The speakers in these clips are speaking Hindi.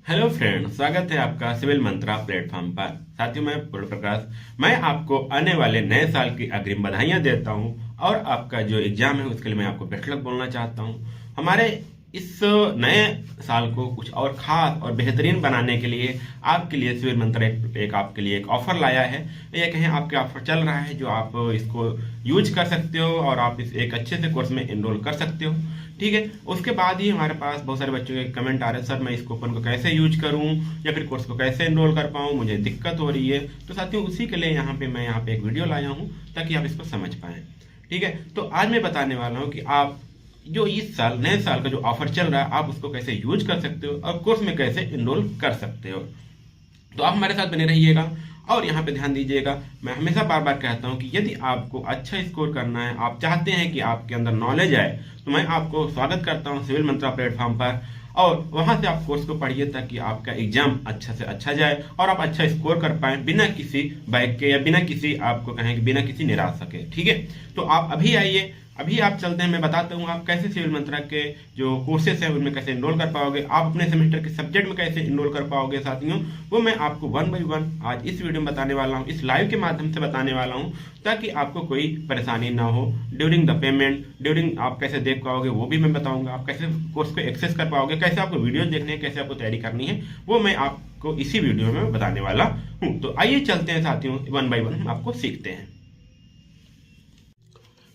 हेलो फ्रेंड, स्वागत है आपका सिविल मंत्रा प्लेटफॉर्म पर। साथियों, मैं पूर्ण प्रकाश। मैं आपको आने वाले नए साल की अग्रिम बधाइयां देता हूं और आपका जो एग्जाम है उसके लिए मैं आपको बेस्ट लक बोलना चाहता हूं। हमारे इस नए साल को कुछ और खास और बेहतरीन बनाने के लिए आपके लिए सिविल मंत्रा एक आपके लिए एक ऑफर लाया है। ये कहें आपके ऑफर चल रहा है जो आप इसको यूज कर सकते हो और आप इस एक अच्छे से कोर्स में एनरोल कर सकते हो। ठीक है, उसके बाद ही हमारे पास बहुत सारे बच्चों के कमेंट आ रहे हैं, सर मैं इस कूपन को कैसे यूज करूं या फिर कोर्स को कैसे एनरोल कर पाऊं, मुझे दिक्कत हो रही है। तो साथियों, उसी के लिए मैं यहाँ पे एक वीडियो लाया हूं ताकि आप इसको समझ पाएं। ठीक है, तो आज मैं बताने वाला हूं कि आप जो इस साल नए साल का जो ऑफर चल रहा है आप उसको कैसे यूज कर सकते हो और कोर्स में कैसे एनरोल कर सकते हो। तो आप हमारे साथ बने रहिएगा और यहाँ पे ध्यान दीजिएगा। मैं हमेशा बार बार कहता हूँ कि यदि आपको अच्छा स्कोर करना है, आप चाहते हैं कि आपके अंदर नॉलेज आए, तो मैं आपको स्वागत करता हूँ सिविल मंत्रा प्लेटफॉर्म पर। और वहां से आप कोर्स को पढ़िए ताकि आपका एग्जाम अच्छा से अच्छा जाए और आप अच्छा स्कोर कर पाए बिना किसी बैक के या बिना किसी आपको कहें कि बिना किसी निराशा के। ठीक है, तो आप अभी आइए, अभी आप चलते हैं, मैं बताता हूँ आप कैसे सिविल मंत्रा के जो कोर्सेस हैं उनमें कैसे एनरोल कर पाओगे, आप अपने सेमेस्टर के सब्जेक्ट में कैसे एनरोल कर पाओगे। साथियों, वो मैं आपको वन बाय वन आज इस वीडियो में बताने वाला हूँ, इस लाइव के माध्यम से बताने वाला हूँ, ताकि आपको कोई परेशानी ना हो ड्यूरिंग द पेमेंट। ड्यूरिंग आप कैसे देख पाओगे वो भी मैं बताऊंगा, आप कैसे कोर्स को एक्सेस कर पाओगे, कैसे आपको वीडियो देखने हैं, कैसे आपको तैयारी करनी है, वो मैं आपको इसी वीडियो में बताने वाला हूँ। तो आइए चलते हैं साथियों, वन बाय वन हम आपको सीखते हैं।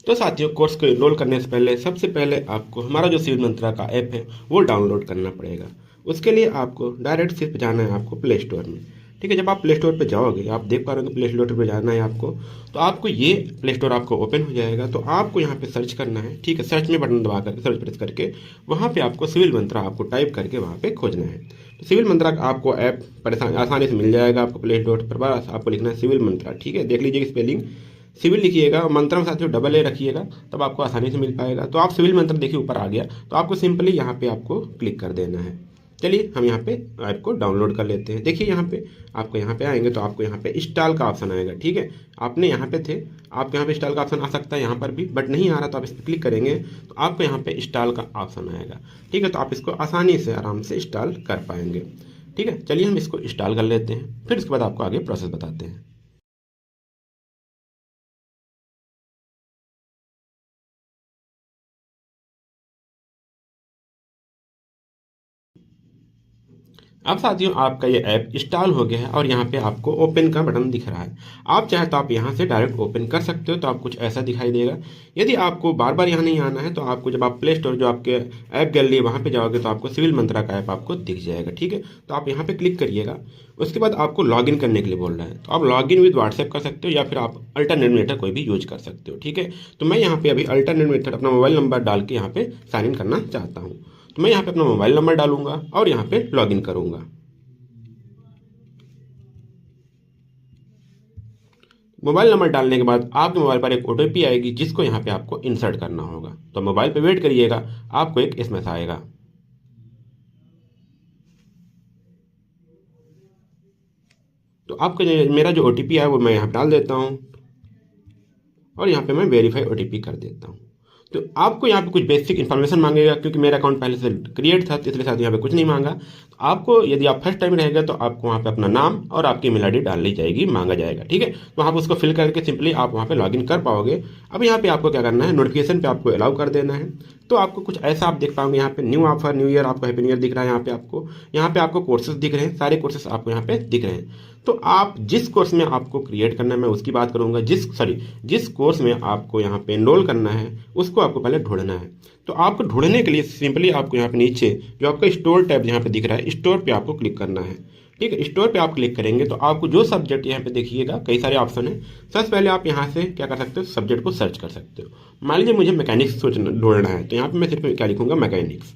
तो साथियों, कोर्स को एनरोल करने से पहले सबसे पहले आपको हमारा जो सिविल मंत्रा का ऐप है वो डाउनलोड करना पड़ेगा। उसके लिए आपको डायरेक्ट सिर्फ जाना है आपको प्ले स्टोर में। ठीक है, जब आप प्ले स्टोर पर जाओगे, आप देख पा रहे हो प्ले स्टोर पर जाना है आपको, तो आपको ये प्ले स्टोर आपको ओपन हो जाएगा। तो आपको यहाँ पे सर्च करना है। ठीक है, सर्च में बटन दबा करके सर्च प्रेस करके वहाँ पे आपको सिविल मंत्रा आपको टाइप करके वहाँ पे खोजना है। तो सिविल मंत्रा का आपको ऐप आसानी से मिल जाएगा आपको प्ले स्टोर पर। बस आपको लिखना है सिविल मंत्रा। ठीक है, देख लीजिए स्पेलिंग सिविल लिखिएगा और मंत्र में साथियों डबल ए रखिएगा, तब आपको आसानी से मिल पाएगा। तो आप सिविल मंत्र देखिए ऊपर आ गया, तो आपको सिंपली यहाँ पे आपको क्लिक कर देना है। चलिए हम यहाँ पे ऐप को डाउनलोड कर लेते हैं। देखिए यहाँ पे आपको यहाँ पे आएंगे तो आपको यहाँ पे इंस्टॉल का ऑप्शन आएगा। ठीक है, आपने यहाँ पे थे, आपको यहाँ पे इंस्टॉल का ऑप्शन आ सकता है यहाँ पर भी, बट नहीं आ रहा तो आप इस पर क्लिक करेंगे तो आपको यहाँ पे इंस्टॉल का ऑप्शन आएगा। ठीक है, तो आप इसको आसानी से आराम से इंस्टॉल कर पाएंगे। ठीक है, चलिए हम इसको इंस्टॉल कर लेते हैं, फिर उसके बाद आपको आगे प्रोसेस बताते हैं। अब साथियों, आपका ये ऐप इंस्टॉल हो गया है और यहाँ पे आपको ओपन का बटन दिख रहा है। आप चाहे तो आप यहाँ से डायरेक्ट ओपन कर सकते हो, तो आप कुछ ऐसा दिखाई देगा। यदि आपको बार बार यहाँ नहीं आना है तो आपको जब आप प्ले स्टोर जो आपके ऐप गैलरी है वहाँ पे जाओगे तो आपको सिविल मंत्रा का ऐप आपको दिख जाएगा। ठीक है, तो आप यहाँ पे क्लिक करिएगा। उसके बाद आपको लॉगिन करने के लिए बोल रहा है, तो आप लॉगिन विद व्हाट्सएप कर सकते हो या फिर आप अल्टरनेट मेथड कोई भी यूज कर सकते हो। ठीक है, तो मैं यहाँ पे अभी अल्टरनेट मेथड अपना मोबाइल नंबर डाल के यहाँ पे साइन इन करना चाहता हूँ। तो मैं यहाँ पे अपना मोबाइल नंबर डालूंगा और यहाँ पे लॉगिन करूंगा। मोबाइल नंबर डालने के बाद आपके मोबाइल पर एक ओटीपी आएगी जिसको यहाँ पे आपको इंसर्ट करना होगा। तो मोबाइल पे वेट करिएगा, आपको एक एसएमएस आएगा। तो आपका मेरा जो ओटीपी है वो मैं यहाँ डाल देता हूँ और यहाँ पे मैं वेरीफाई ओटीपी कर देता हूँ। तो आपको यहाँ पे कुछ बेसिक इन्फॉर्मेशन मांगेगा, क्योंकि मेरा अकाउंट पहले से क्रिएट था तो इसलिए साथ यहाँ पे कुछ नहीं मांगा। तो आपको यदि आप फर्स्ट टाइम रहेगा तो आपको वहाँ पे अपना नाम और आपकी ईमेल आईडी डालनी जाएगी, मांगा जाएगा। ठीक है, तो आप उसको फिल करके सिंपली आप वहाँ पे लॉगिन कर पाओगे। अब यहाँ पे आपको क्या करना है, नोटिफिकेशन पे आपको अलाउ कर देना है। तो आपको कुछ ऐसा आप देख पाओगे यहाँ पे न्यू ऑफर, न्यू ईयर, आपको हैप्पी न्यू ईयर दिख रहा है। यहाँ पे आपको कोर्सेज दिख रहे हैं, सारे कोर्सेज आपको यहाँ पे दिख रहे हैं। तो आप जिस कोर्स में आपको क्रिएट करना है मैं उसकी बात करूंगा। जिस कोर्स में आपको यहाँ पे एनरोल करना है उसको आपको पहले ढूंढना है। तो आपको ढूंढने के लिए सिंपली आपको यहाँ पे नीचे जो आपका स्टोर टैब यहाँ पे दिख रहा है, स्टोर पे आपको क्लिक करना है। ठीक है, स्टोर पे आप क्लिक करेंगे तो आपको जो सब्जेक्ट यहाँ पे देखिएगा कई सारे ऑप्शन है। सबसे पहले आप यहाँ से क्या कर सकते हो, सब्जेक्ट को सर्च कर सकते हो। मान लीजिए मुझे मैकेनिक्स ढूंढना है, तो यहाँ पे मैं सिर्फ क्या लिखूंगा, मैकेनिक्स।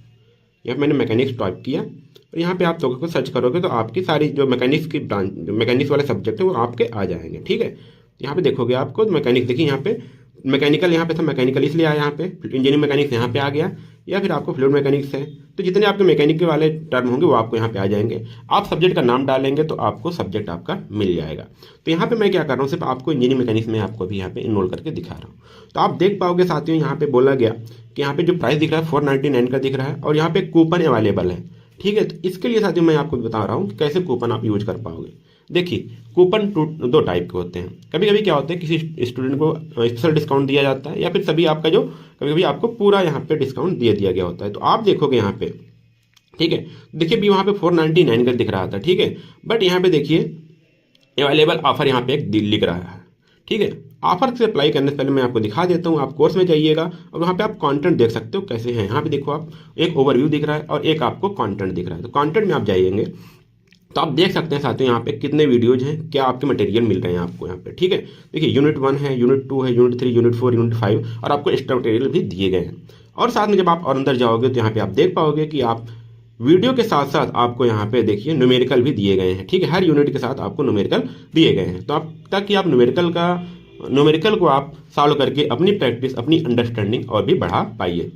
यहाँ पे मैंने मैकेनिक्स टाइप किया और यहाँ पे आप लोगों को सर्च करोगे तो आपकी सारी जो मैकेनिक्स की ब्रांच, जो मैकेनिक्स वाले सब्जेक्ट है वो आपके आ जाएंगे। ठीक है, यहाँ पे देखोगे आपको मैकेनिक्स, देखिए यहाँ पे मैकेनिकल, यहाँ पे था मैकेनिकल इसलिए आया, यहाँ पे इंजीनियरिंग मैकेनिक्स यहाँ पे आ गया, या फिर आपको फ्लूइड मैकेनिक्स है। तो जितने आपके मैकेनिक के वाले टर्म होंगे वो आपको यहाँ पे आ जाएंगे। आप सब्जेक्ट का नाम डालेंगे तो आपको सब्जेक्ट आपका मिल जाएगा। तो यहाँ पे मैं क्या कर रहा हूँ, सिर्फ आपको इंजीनियरिंग मैकेनिक्स में आपको भी यहाँ पे इनरोल करके दिखा रहा हूँ। तो आप देख पाओगे साथियों, यहाँ पे बोला गया कि यहाँ पे जो प्राइस दिख रहा है 499 का दिख रहा है और यहाँ पे कूपन अवेलेबल है। ठीक है, तो इसके लिए साथियों मैं आपको बता रहा हूँ कि कैसे कूपन आप यूज कर पाओगे। देखिए, कूपन दो टाइप के होते हैं। कभी कभी क्या होता है, किसी स्टूडेंट को स्पेशल डिस्काउंट दिया जाता है, या फिर सभी आपका जो कभी कभी आपको पूरा यहाँ पे डिस्काउंट दिया गया होता है। तो आप देखोगे यहाँ पे, ठीक है, देखिए भी वहाँ पे 499 का दिख रहा था, ठीक है, बट यहाँ पे देखिए अवेलेबल ऑफर यहाँ पे एक लिख रहा है, ठीक है। ऑफर से अप्लाई करने से पहले मैं आपको दिखा देता हूँ। आप कोर्स में जाइएगा और वहाँ पे आप कंटेंट देख सकते हो कैसे हैं। यहाँ पे देखो, आप एक ओवरव्यू दिख रहा है और एक आपको कंटेंट दिख रहा है। तो कंटेंट में आप जाइएंगे तो आप देख सकते हैं साथियों यहाँ पे कितने वीडियोज हैं, क्या आपके मटेरियल मिल रहे हैं आपको यहाँ पे, ठीक है। देखिए यूनिट 1 है, यूनिट 2 है, यूनिट 3, यूनिट 4, यूनिट 5 और आपको एक्स्ट्रा मटेरियल भी दिए गए हैं। और साथ में जब आप और अंदर जाओगे तो यहाँ पे आप देख पाओगे कि आप वीडियो के साथ साथ आपको यहाँ पे देखिए न्यूमेरिकल भी दिए गए हैं, ठीक है। हर यूनिट के साथ आपको न्यूमेरिकल दिए गए हैं, तो आप ताकि आप न्यूमेरिकल को आप सॉल्व करके अपनी प्रैक्टिस, अपनी अंडरस्टैंडिंग और भी बढ़ा पाइए।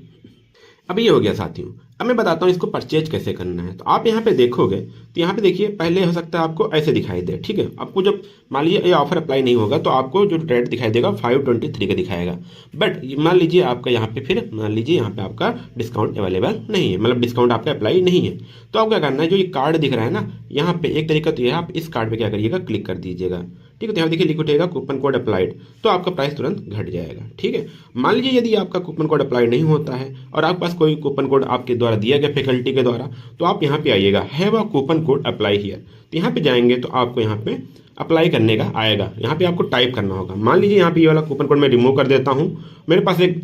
अब ये हो गया साथियों। अब मैं बताता हूँ इसको परचेज कैसे करना है। तो आप यहाँ पे देखोगे तो यहाँ पे देखिए, पहले हो सकता है आपको ऐसे दिखाई दे, ठीक है। आपको जब मान लीजिए ये ऑफर अप्लाई नहीं होगा तो आपको जो रेट दिखाई देगा 523 का दिखाएगा। बट मान लीजिए आपका यहाँ पे, फिर मान लीजिए यहाँ पे आपका डिस्काउंट अवेलेबल नहीं है, मतलब डिस्काउंट आपका अप्लाई नहीं है। तो आपको क्या करना है, जो ये कार्ड दिख रहा है ना यहाँ पे, एक तरीका तो ये है, आप इस कार्ड पे क्या करिएगा, क्लिक कर दीजिएगा, ठीक है। तो यहाँ देखिए लिख उठेगा कूपन कोड अप्लाइड, तो आपका प्राइस तुरंत घट जाएगा, ठीक है। मान लीजिए यदि आपका कूपन कोड अप्लाई नहीं होता है और आपके पास कोई कूपन कोड आपके द्वारा दिया गया फैकल्टी के द्वारा, तो आप यहाँ पे आइएगा, have a coupon code apply here. तो यहाँ पे जाएंगे तो आपको यहाँ पे अप्लाई करने का आएगा। यहाँ पे आपको टाइप करना होगा। मान लीजिए यहाँ पे ये वाला कूपन कोड मैं रिमूव कर देता हूँ, मेरे पास एक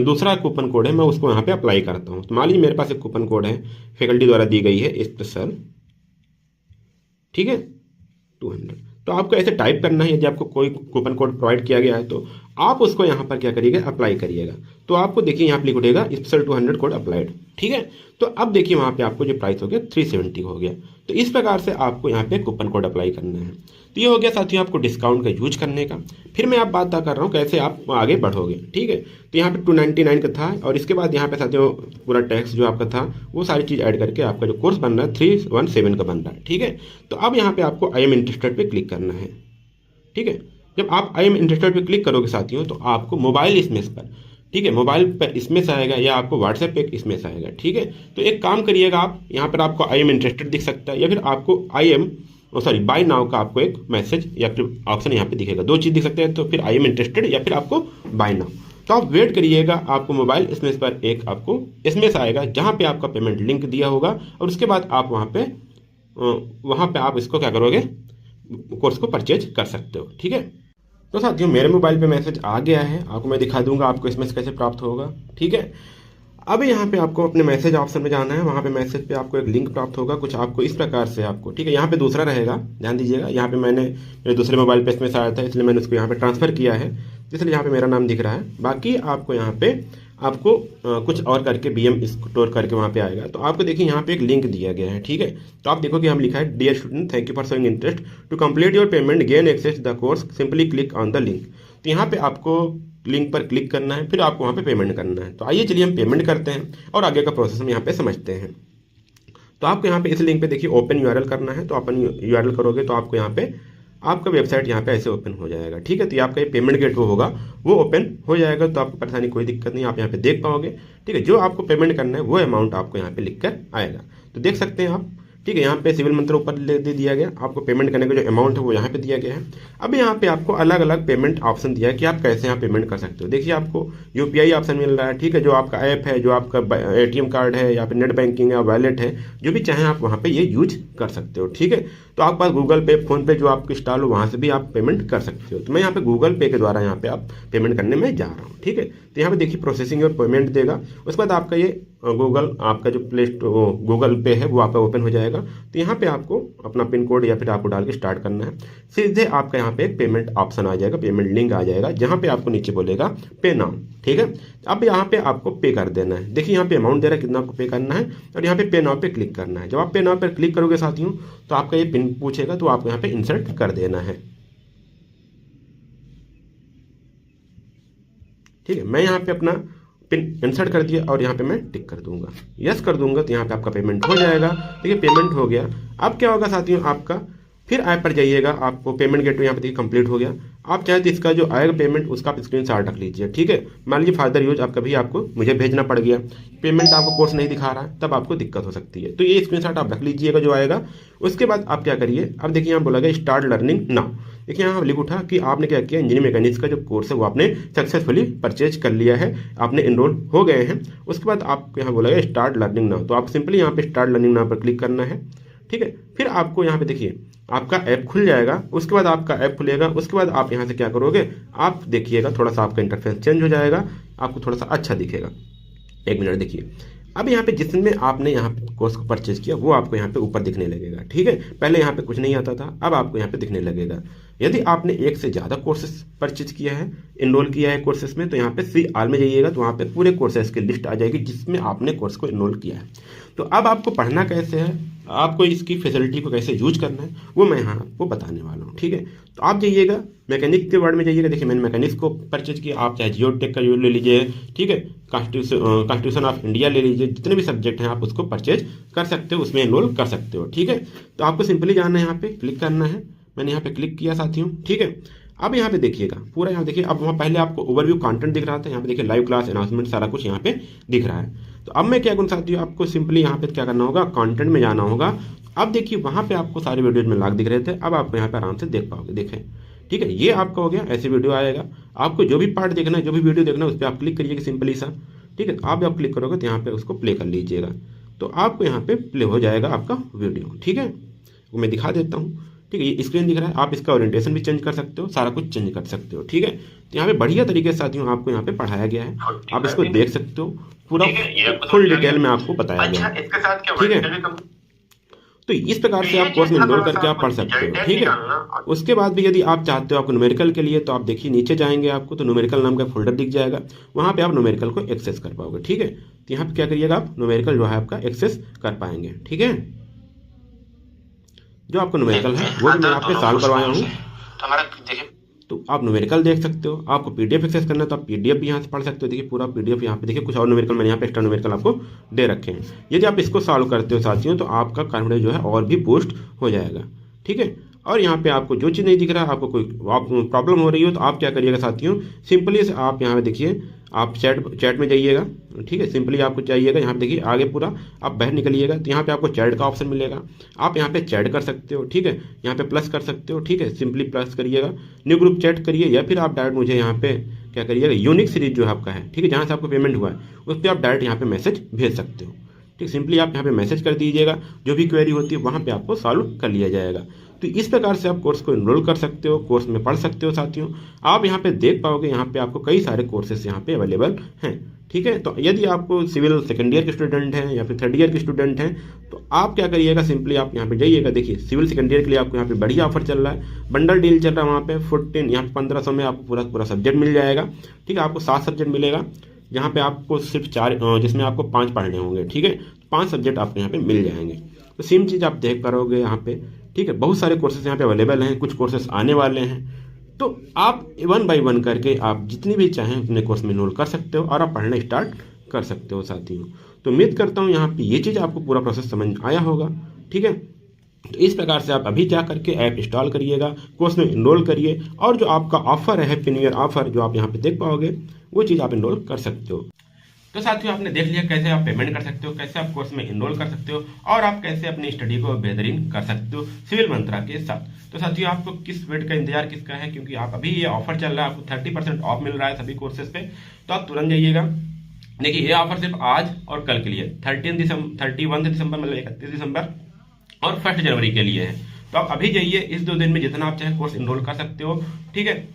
दूसरा कूपन कोड है, मैं उसको यहाँ पे अप्लाई करता हूँ। तो मान लीजिए मेरे पास एक कूपन कोड है, फैकल्टी द्वारा दी गई है स्पेशल, ठीक है, 200। तो आपको ऐसे टाइप करना है। यदि आपको कोई कूपन कोड प्रोवाइड किया गया है तो आप उसको यहाँ पर क्या करिएगा, अप्लाई करिएगा। तो आपको देखिए यहाँ पे लिख उठेगा स्पेशल 200 कोड अप्लाइड, ठीक है। तो अब देखिए वहाँ पे आपको जो प्राइस हो गया 370 हो गया। तो इस प्रकार से आपको यहाँ पे कूपन कोड अप्लाई करना है। तो ये हो गया साथियों आपको डिस्काउंट का यूज करने का। फिर मैं आप बात कर रहा हूँ कैसे आप आगे बढ़ोगे, ठीक है। तो यहाँ पे 299 का था और इसके बाद यहाँ पे साथियों पूरा टैक्स जो आपका था वो सारी चीज़ ऐड करके आपका जो कोर्स बन रहा है 317 का बन रहा है, ठीक है। तो अब यहाँ पे आपको आई एम इंटरेस्टेड पे क्लिक करना है, ठीक है। जब आप आई एम इंटरेस्टेड पे क्लिक करोगे साथियों तो आपको मोबाइल स्मेश पर, ठीक है, मोबाइल पर स्मेश आएगा या आपको व्हाट्सएप पे स्मेश आएगा, ठीक है। तो एक काम करिएगा, आप यहाँ पर आपको आई एम इंटरेस्टेड दिख सकता है या फिर आपको बाय नाउ का आपको एक मैसेज या फिर ऑप्शन यहाँ पे दिखेगा। दो चीज़ दिख सकते हैं, तो फिर आई एम इंटरेस्टेड या फिर आपको बाय नाउ। तो आप वेट करिएगा, आपको मोबाइल स्मेश पर एक आपको स्मेश आएगा जहाँ पे आपका पेमेंट लिंक दिया होगा और उसके बाद आप वहाँ पे आप इसको क्या करोगे, कोर्स को परचेज कर सकते हो, ठीक है। तो साथियों मेरे मोबाइल पे मैसेज आ गया है, आपको मैं दिखा दूंगा आपको इसमें कैसे प्राप्त होगा, ठीक है। अब यहाँ पे आपको अपने मैसेज ऑप्शन में जाना है। वहाँ पे मैसेज पे आपको एक लिंक प्राप्त होगा कुछ आपको इस प्रकार से आपको, ठीक है। यहाँ पे दूसरा रहेगा, ध्यान दीजिएगा। यहाँ पे मैंने मेरे दूसरे मोबाइल पे इसमें आया था इसलिए मैंने उसको यहाँ पे ट्रांसफ़र किया है, इसलिए यहाँ पे मेरा नाम दिख रहा है। बाकी आपको यहाँ पे आपको कुछ और करके BM स्टोर करके वहाँ पे आएगा। तो आपको देखिए यहाँ पे एक लिंक दिया गया है, ठीक है। तो आप देखो कि हम लिखा है dear student thank you for showing interest to complete your payment gain access the course simply click on the link. तो यहाँ पे आपको लिंक पर क्लिक करना है, फिर आपको वहाँ पे पेमेंट करना है। तो आइए चलिए हम पेमेंट करते हैं और आगे का प्रोसेस हम यहाँ पे समझते हैं। तो आपको यहाँ पे इस लिंक पे देखिए ओपन URL करना है। तो ओपन URL करोगे तो आपको यहाँ पे आपका वेबसाइट यहाँ पे ऐसे ओपन हो जाएगा, ठीक है। तो ये आपका ये पेमेंट गेटवे होगा वो ओपन हो जाएगा। तो आपको परेशानी कोई दिक्कत नहीं, आप यहाँ पे देख पाओगे, ठीक है। जो आपको पेमेंट करना है वो अमाउंट आपको यहाँ पे लिख कर आएगा। तो देख सकते हैं आप, ठीक है। यहाँ पे सिविल मंत्र ऊपर दे दिया गया, आपको पेमेंट करने का जो अमाउंट है वो यहाँ पे दिया गया है। अब यहाँ पे आपको अलग अलग पेमेंट ऑप्शन दिया है कि आप कैसे यहाँ पेमेंट कर सकते हो। देखिए आपको UPI ऑप्शन मिल रहा है, ठीक है। जो आपका ऐप है, जो आपका ATM कार्ड है या फिर नेट बैंकिंग या वॉलेट है, जो भी चाहें आप वहाँ पे ये यूज कर सकते हो, ठीक है। तो आपके पास गूगल पे, फोन पे जो आपको इंस्टॉल हो वहाँ से भी आप पेमेंट कर सकते हो। तो मैं यहाँ पे गूगल पे के द्वारा यहाँ पे आप पेमेंट करने में जा रहा हूँ, ठीक है। तो यहाँ पे देखिए प्रोसेसिंग और पेमेंट देगा। उसके बाद आपका ये आपका जो प्ले स्टोर गूगल पे है वो आपका ओपन हो जाएगा। तो यहाँ पे आपको अपना पिन कोड या फिर आपको डाल के स्टार्ट करना है। सीधे आपका यहाँ पे एक पेमेंट ऑप्शन आ जाएगा, पेमेंट लिंक आ जाएगा, जहाँ पे आपको नीचे बोलेगा पे नाउ, ठीक है। अब यहाँ पे आपको पे कर देना है। देखिए यहाँ पे अमाउंट दे रहा है कितना आपको पे करना है और यहाँ पे नाउ पे क्लिक करना है। जब आप पे नाउ पे क्लिक करोगे साथियों तो आपका ये पिन पूछेगा, तो आपको यहाँ पे इंसर्ट कर देना है, ठीक है। मैं यहाँ पे अपना पिन इंसर्ट कर दिया और यहाँ पे मैं टिक कर दूंगा, यस कर दूंगा। तो यहाँ पे आपका पेमेंट हो जाएगा, ठीक है। पेमेंट हो गया। अब क्या होगा साथियों, आपका फिर ऐप पर जाइएगा, आपको पेमेंट गेटवे यहाँ पे देखिए कंप्लीट हो गया। आप चाहे तो इसका जो आएगा पेमेंट उसका आप स्क्रीनशॉट रख लीजिए, ठीक है। मान लीजिए फर्दर यूज आप कभी आपको मुझे भेजना पड़ गया, पेमेंट आपको कोर्स नहीं दिखा रहा है, तब आपको दिक्कत हो सकती है। तो ये स्क्रीनशॉट आप रख लीजिएगा जो आएगा। उसके बाद आप क्या करिए, अब देखिए यहाँ बोला गया स्टार्ट लर्निंग नाउ। देखिए यहाँ लिख उठा कि आपने क्या किया, इंजीनियरिंग मैकेनिक्स का जो कोर्स है वो आपने सक्सेसफुली परचेज कर लिया है, आपने इनरोल हो गए हैं। उसके बाद आपको यहाँ बोला गया स्टार्ट लर्निंग नाउ, तो आप सिंपली यहाँ पे स्टार्ट लर्निंग नाउ पर क्लिक करना है, ठीक है। फिर आपको यहाँ पे देखिए आपका ऐप खुल जाएगा। उसके बाद आपका ऐप खुलेगा, उसके बाद आप यहाँ से क्या करोगे, आप देखिएगा थोड़ा सा आपका इंटरफेस चेंज हो जाएगा, आपको थोड़ा सा अच्छा दिखेगा। एक मिनट देखिए, अब यहाँ पे जिसमें आपने यहाँ पे कोर्स को परचेज किया वो आपको यहाँ पे ऊपर दिखने लगेगा, ठीक है। पहले यहाँ पे कुछ नहीं आता था, अब आपको यहाँ पे दिखने लगेगा। यदि आपने एक से ज़्यादा कोर्सेज परचेज किया है, इनरोल किया है कोर्सेज में, तो यहाँ पे सी आल में जाइएगा, तो वहाँ पे पूरे कोर्सेज की लिस्ट आ जाएगी जिसमें आपने कोर्स को इनरोल किया है। तो अब आपको पढ़ना कैसे है, आपको इसकी फैसिलिटी को कैसे यूज करना है, वो मैं यहाँ आपको बताने वाला हूँ, ठीक है। तो आप जाइएगा मैकेनिक के वर्ड में जाइएगा। देखिए मैंने मैकेनिक्स को परचेज किया, आप चाहे जियो टेक का यूज ले लीजिए, ठीक है, कॉन्स्टिट्यूशन ऑफ इंडिया ले लीजिए, जितने भी सब्जेक्ट हैं आप उसको परचेज कर सकते हो, उसमें एनरोल कर सकते हो, ठीक है। तो आपको सिंपली जाना है, यहाँ पे क्लिक करना है। मैंने यहाँ पे क्लिक किया साथियों, ठीक है। अब यहाँ पे देखिएगा पूरा, यहाँ देखिए अब वहाँ पहले आपको ओवरव्यू कंटेंट दिख रहा था, यहाँ पे देखिए लाइव क्लास अनाउंसमेंट सारा कुछ यहाँ पे दिख रहा है। तो अब मैं क्या करूँ साथियों, आपको सिंपली यहाँ पे क्या करना होगा, कंटेंट में जाना होगा। अब देखिए वहाँ पे आपको सारे वीडियोज में लाग दिख रहे थे, अब आपको यहाँ पे आराम से देख पाओगे, देखें, ठीक है। ये आपका हो गया, ऐसे वीडियो आएगा। आपको जो भी पार्ट देखना है, जो भी वीडियो देखना है, उस पर आप क्लिक करिएगा सिंपली सा, ठीक है। आप जब क्लिक करोगे तो यहाँ पे उसको प्ले कर लीजिएगा, तो आपको यहाँ पे प्ले हो जाएगा आपका वीडियो, ठीक है। वो मैं दिखा देता हूँ, ठीक है। ये स्क्रीन दिख रहा है, आप इसका ओरिएंटेशन भी चेंज कर सकते हो, सारा कुछ चेंज कर सकते हो, ठीक है। तो यहाँ पे बढ़िया तरीके से साथियों आपको यहाँ पे पढ़ाया गया है, आप इसको देख सकते हो, पूरा फुल डिटेल में आपको बताया गया है, ठीक है। तो इस प्रकार से आप कोर्स में इनरोल करके आप पढ़ सकते हो, ठीक है। उसके बाद भी यदि आप चाहते हो आपको न्यूमेरिकल के लिए, तो आप देखिए नीचे जाएंगे आपको तो न्यूमेरिकल नाम का फोल्डर दिख जाएगा, वहाँ पे आप न्यूमेरिकल को एक्सेस कर पाओगे, ठीक है। तो यहाँ पे क्या करिएगा, आप न्यूमेरिकल जो है आपका एक्सेस कर पाएंगे, ठीक है। जो आपको न्यूमेरिकल है वो भी मैं यहाँ पे सॉल्व करवाया हूँ, तो आप न्यूमेरिकल देख सकते हो। आपको पीडीएफ एक्सेस करना है तो आप पीडीएफ भी यहाँ से पढ़ सकते हो। देखिए पूरा पीडीएफ यहाँ पे देखिए, कुछ और न्यूमेरिकल मैंने यहाँ पे एक्स्ट्रा न्यूमेरिकल आपको दे रखे हैं। यदि आप इसको सॉल्व करते हो साथियों तो आपका कॉन्फिडेंस जो है और भी बूस्ट हो जाएगा, ठीक है। और यहाँ पे आपको जो चीज़ नहीं दिख रहा है, आपको कोई प्रॉब्लम हो रही हो, तो आप क्या करिएगा साथियों, सिंपली से आप यहाँ पे देखिए, आप चैट में जाइएगा, ठीक है। सिंपली आपको चाहिएगा यहाँ पे देखिए आगे पूरा आप बाहर निकलिएगा, तो यहाँ पे आपको चैट का ऑप्शन मिलेगा, आप यहाँ पे चैट कर सकते हो, ठीक है। यहाँ पे प्लस कर सकते हो, ठीक है, सिंपली प्लस करिएगा, न्यू ग्रुप चैट करिए, या फिर आप डायरेक्ट मुझे यहाँ पे क्या करिएगा, यूनिक सीरीज जो है आपका है, ठीक है, जहाँ से आपको पेमेंट हुआ है उस पर आप डायरेक्ट यहाँ पे मैसेज भेज सकते हो, ठीक। सिंपली आप यहाँ पे मैसेज कर दीजिएगा, जो भी क्वेरी होती है वहाँ पे आपको सॉल्व कर लिया जाएगा। तो इस प्रकार से आप कोर्स को इनरोल कर सकते हो, कोर्स में पढ़ सकते हो साथियों। आप यहाँ पे देख पाओगे, यहाँ पे आपको कई सारे कोर्सेस यहाँ पे अवेलेबल हैं, ठीक है। तो यदि आपको सिविल सेकेंड ईयर के स्टूडेंट हैं या फिर थर्ड ईयर के स्टूडेंट हैं, तो आप क्या करिएगा, सिंपली आप यहाँ पे जाइएगा। देखिए सिविल सेकेंड ईयर के लिए आपको यहाँ पे बढ़िया ऑफर चल रहा है, बंडल डील चल रहा है, वहाँ पे 14 यहाँ पे 1500 में आपको पूरा सब्जेक्ट मिल जाएगा, ठीक है। आपको 7 सब्जेक्ट मिलेगा, यहाँ पे आपको सिर्फ 4 जिसमें आपको 5 पढ़ने होंगे, ठीक है। 5 सब्जेक्ट आपको यहाँ पे मिल जाएंगे। तो सेम चीज़ आप देख पाओगे यहाँ पे, ठीक है। बहुत सारे कोर्सेज यहाँ पे अवेलेबल हैं, कुछ कोर्सेज आने वाले हैं, तो आप 1 बाय 1 करके आप जितनी भी चाहें अपने कोर्स में इनरोल कर सकते हो और आप पढ़ना स्टार्ट कर सकते हो साथियों। तो उम्मीद करता हूँ यहाँ पे ये चीज़ आपको पूरा प्रोसेस समझ आया होगा, ठीक है। तो इस प्रकार से आप अभी जा करके ऐप इंस्टॉल करिएगा, कोर्स में इनरोल करिए, और जो आपका ऑफर है हैप्पी न्यू ईयर ऑफर जो आप यहाँ पे देख पाओगे, वो चीज़ आप इनरोल कर सकते हो। तो साथियों आपने देख लिया कैसे आप पेमेंट कर सकते हो, कैसे आप कोर्स में इनरोल कर सकते हो, और आप कैसे अपनी स्टडी को बेहतरीन कर सकते हो सिविल मंत्रा के साथ। तो साथियों आपको किस वेट का इंतजार किसका है, क्योंकि आप अभी ये ऑफर चल रहा है, आपको 30% ऑफ मिल रहा है सभी कोर्सेज पे, तो आप तुरंत जाइएगा। देखिए ये ऑफर सिर्फ आज और कल के लिए 31 दिसंबर मतलब 31 दिसंबर और 1 जनवरी के लिए है। तो आप अभी जाइए, इस 2 दिन में जितना आप चाहे कोर्स इनरोल कर सकते हो, ठीक है।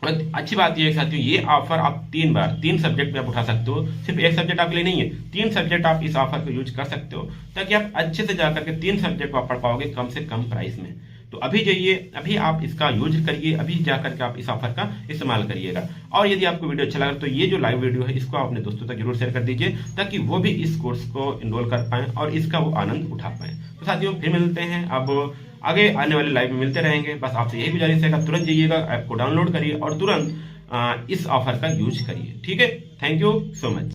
अच्छी बात यह है साथियों, ये ऑफर आप 3 सब्जेक्ट में आप उठा सकते हो, सिर्फ एक सब्जेक्ट आपके लिए नहीं है, 3 सब्जेक्ट आप इस ऑफर को यूज कर सकते हो, ताकि आप अच्छे से जाकर के 3 सब्जेक्ट आप पढ़ पाओगे कम से कम प्राइस में। तो अभी जाइए, अभी आप इसका यूज करिए, अभी जाकर के आप इस ऑफर का इस्तेमाल करिएगा। और यदि आपको वीडियो अच्छा लगा तो ये जो लाइव वीडियो है इसको अपने दोस्तों तक जरूर शेयर कर दीजिए, ताकि वो भी इस कोर्स को इनरोल कर पाएं और इसका वो आनंद उठा पाएं। तो साथियों फिर मिलते हैं, अब आगे आने वाले लाइव में मिलते रहेंगे। बस आपसे यही गुजारिश है कि तुरंत जाइएगा, ऐप को डाउनलोड करिए और तुरंत इस ऑफर का यूज करिए, ठीक है। Thank you so much.